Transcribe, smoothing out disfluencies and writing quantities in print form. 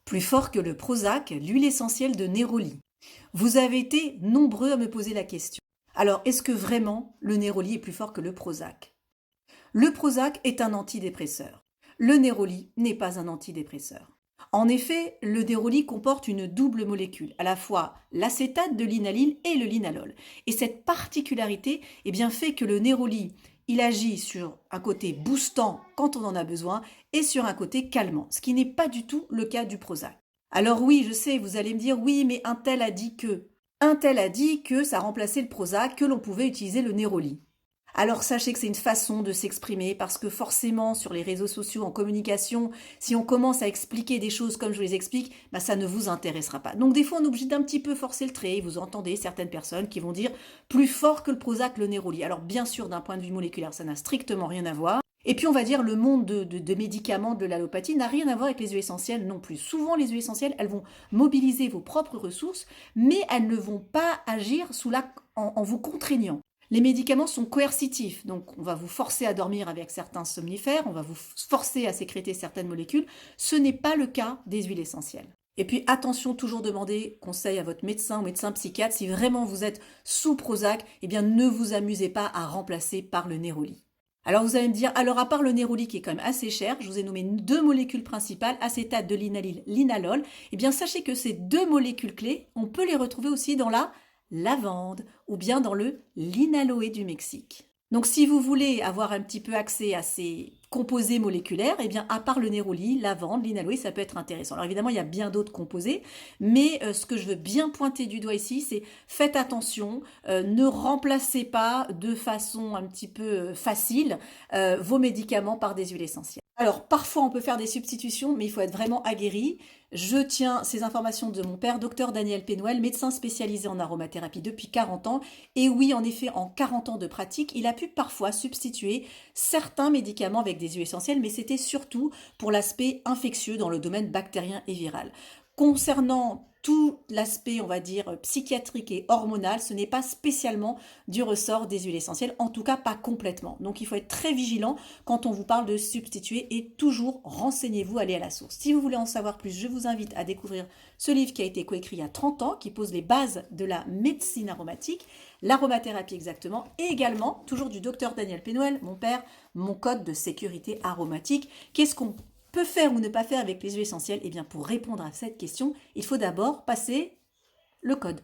Plus fort que le Prozac, l'huile essentielle de Néroli. Vous avez été nombreux à me poser la question. Alors, est-ce que vraiment le Néroli est plus fort que le Prozac? Le Prozac est un antidépresseur. Le Néroli n'est pas un antidépresseur. En effet, le Néroli comporte une double molécule, à la fois l'acétate de linalyle et le linalol. Et cette particularité fait que le Néroli, il agit sur un côté boostant quand on en a besoin et sur un côté calmant, ce qui n'est pas du tout le cas du Prozac. Alors oui, je sais, vous allez me dire, oui, mais un tel a dit que. Un tel a dit que ça remplaçait le Prozac, que l'on pouvait utiliser le Néroli. Alors sachez que c'est une façon de s'exprimer parce que forcément sur les réseaux sociaux, en communication, si on commence à expliquer des choses comme je vous les explique, ça ne vous intéressera pas. Donc des fois on est obligé d'un petit peu forcer le trait. Vous entendez certaines personnes qui vont dire plus fort que le Prozac, le Néroli. Alors bien sûr d'un point de vue moléculaire ça n'a strictement rien à voir. Et puis on va dire le monde de médicaments de l'allopathie n'a rien à voir avec les huiles essentielles non plus. Souvent les huiles essentielles elles vont mobiliser vos propres ressources mais elles ne vont pas agir en vous contraignant. Les médicaments sont coercitifs, donc on va vous forcer à dormir avec certains somnifères, on va vous forcer à sécréter certaines molécules. Ce n'est pas le cas des huiles essentielles. Et puis attention, toujours demander conseil à votre médecin ou médecin psychiatre. Si vraiment vous êtes sous Prozac, ne vous amusez pas à remplacer par le Néroli. Alors vous allez me dire, alors à part le Néroli qui est quand même assez cher, je vous ai nommé 2 molécules principales, acétate de linalyle, linalol. Sachez que ces 2 molécules clés, on peut les retrouver aussi dans la lavande ou bien dans le linaloé du Mexique. Donc si vous voulez avoir un petit peu accès à ces composés moléculaires, à part le néroli, lavande, linaloé, ça peut être intéressant. Alors évidemment, il y a bien d'autres composés, mais ce que je veux bien pointer du doigt ici, c'est faites attention, ne remplacez pas de façon un petit peu facile vos médicaments par des huiles essentielles. Alors parfois on peut faire des substitutions, mais il faut être vraiment aguerri. Je tiens ces informations de mon père, docteur Daniel Pénoël, médecin spécialisé en aromathérapie depuis 40 ans. Et oui, en effet, en 40 ans de pratique, il a pu parfois substituer certains médicaments avec des huiles essentielles, mais c'était surtout pour l'aspect infectieux dans le domaine bactérien et viral. Concernant tout l'aspect, on va dire, psychiatrique et hormonal, ce n'est pas spécialement du ressort des huiles essentielles, en tout cas pas complètement. Donc il faut être très vigilant quand on vous parle de substituer et toujours renseignez-vous, allez à la source. Si vous voulez en savoir plus, je vous invite à découvrir ce livre qui a été coécrit il y a 30 ans, qui pose les bases de la médecine aromatique, l'aromathérapie exactement, et également, toujours du docteur Daniel Pénoël, mon père, mon code de sécurité aromatique. Qu'est-ce qu'on peut faire ou ne pas faire avec les huiles essentielles? Pour répondre à cette question, il faut d'abord passer le code.